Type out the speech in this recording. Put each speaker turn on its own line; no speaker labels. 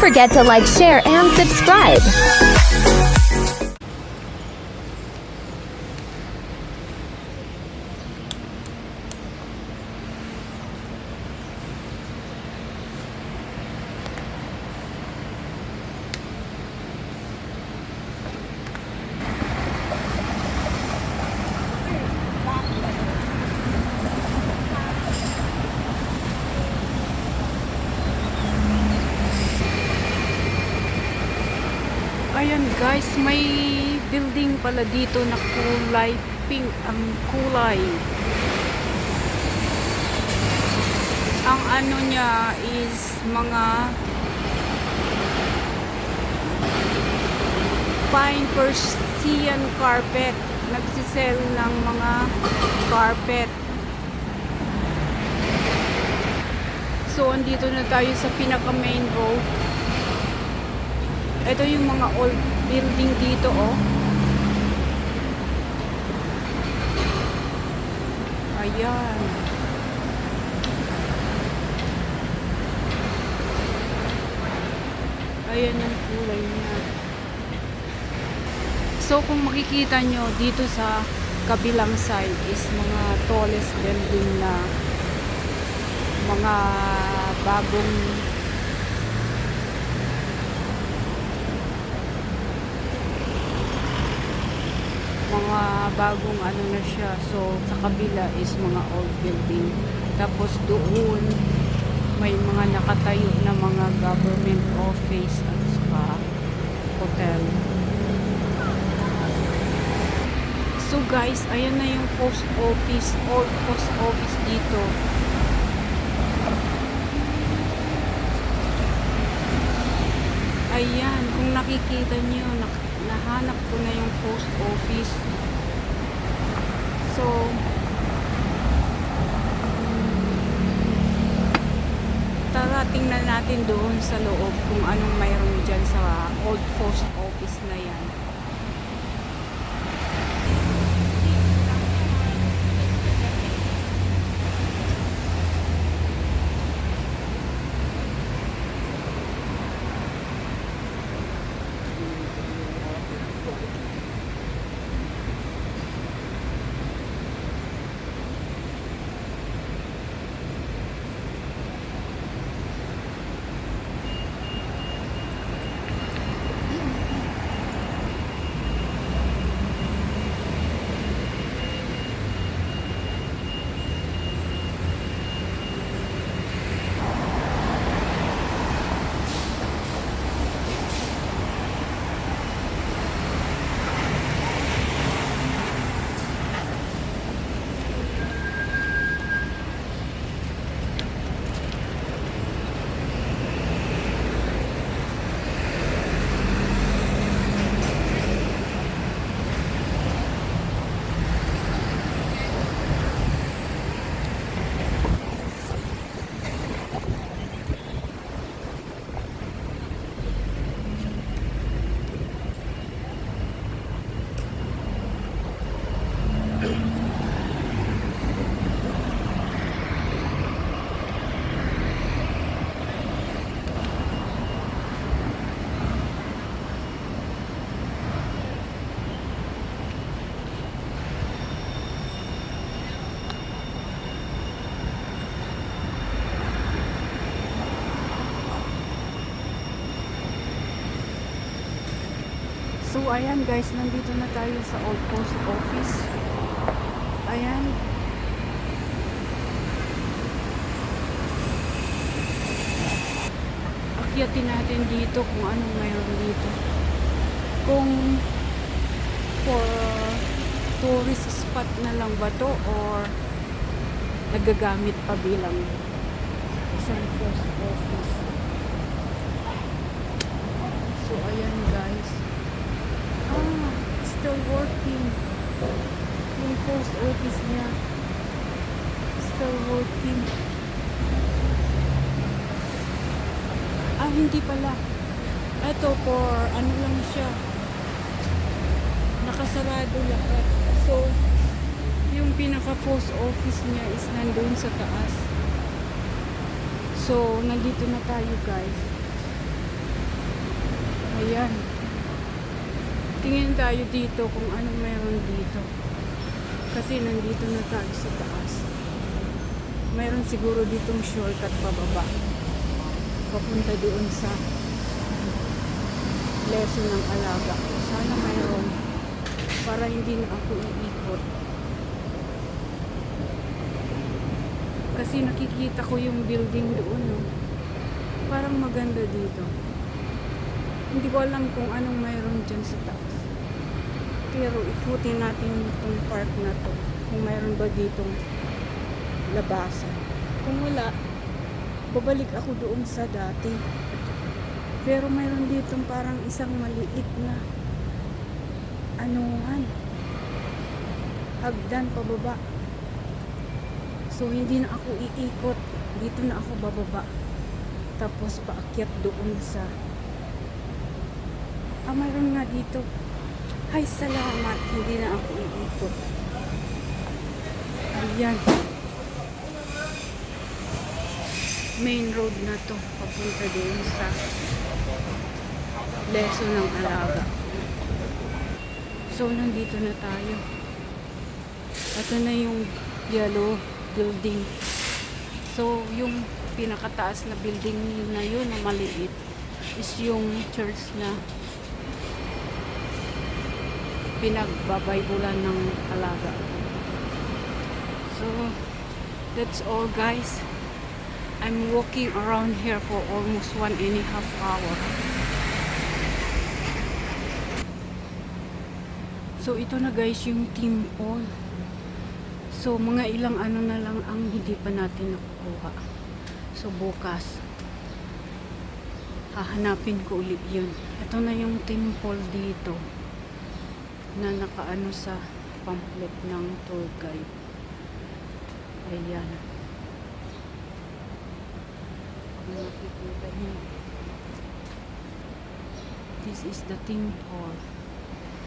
forget to like, share, and subscribe.
Ayan guys, may building pala dito na kulay pink ang kulay. Ang ano niya is mga fine Persian carpet. Nagsisell ng mga carpet. So andito na tayo sa pinaka main road. Ito yung mga old building dito, oh. Ayan. Ayan ang kulay niya. So, kung makikita nyo, dito sa kabilang side is mga tallest building na mga bagong ano na siya. So sa kabila is mga old building, tapos doon may mga nakatayo na mga government office at saka hotel. So guys, ayan na yung post office, old post office dito. Ayan, kung nakikita niyo, nahanap ko na yung post office. So, tara tingnan natin doon sa loob kung anong mayroon dyan sa old post office na yan. So ayan guys, nandito na tayo sa old post office. Ayan. Akyatin natin dito kung anong mayroon dito. Kung for tourist spot na lang ba to or nagagamit pa bilang isang post office. So ayan guys. Still working. Yung post office niya still working. Hindi pala. Ito for ano lang siya, nakasarado lahat. So yung pinaka post office niya is nandun sa taas. So nandito na tayo guys. Ayan. Tingin tayo dito kung anong meron dito. Kasi nandito na tayo sa taas. Meron siguro ditong shortcut pababa. Papunta doon sa lesson ng alaga. Sana mayroon. Para hindi na ako iikot. Kasi nakikita ko yung building doon. No? Parang maganda dito. Hindi ko alam kung anong mayroon dyan sa taas. Pero ikutin natin itong park na to. Kung mayroon ba ditong labasan. Kung wala, babalik ako doon sa dati. Pero mayroon ditong parang isang maliit na anuhan. Hagdan pababa. So hindi na ako iikot. Dito na ako bababa. Tapos paakyat doon sa mayroon nga dito. Ay, salamat. Hindi na ako iikot. Ayan. Main road na to. Papunta doon sa lesson ng alaga. So, nandito na tayo. Ito na yung yellow building. So, yung pinakataas na building na yun na maliit is yung church na pinagbabaybulan ng alaga. So, that's all guys. I'm walking around here for almost 1.5 hours. So, ito na guys yung temple. So, mga ilang ano na lang ang hindi pa natin nakukuha. So, bukas hahanapin ko ulit yun. Ito na yung temple dito na nakaano sa pamphlet ng tour guide. Ayan. Kung nakikita niyo. This is the temple.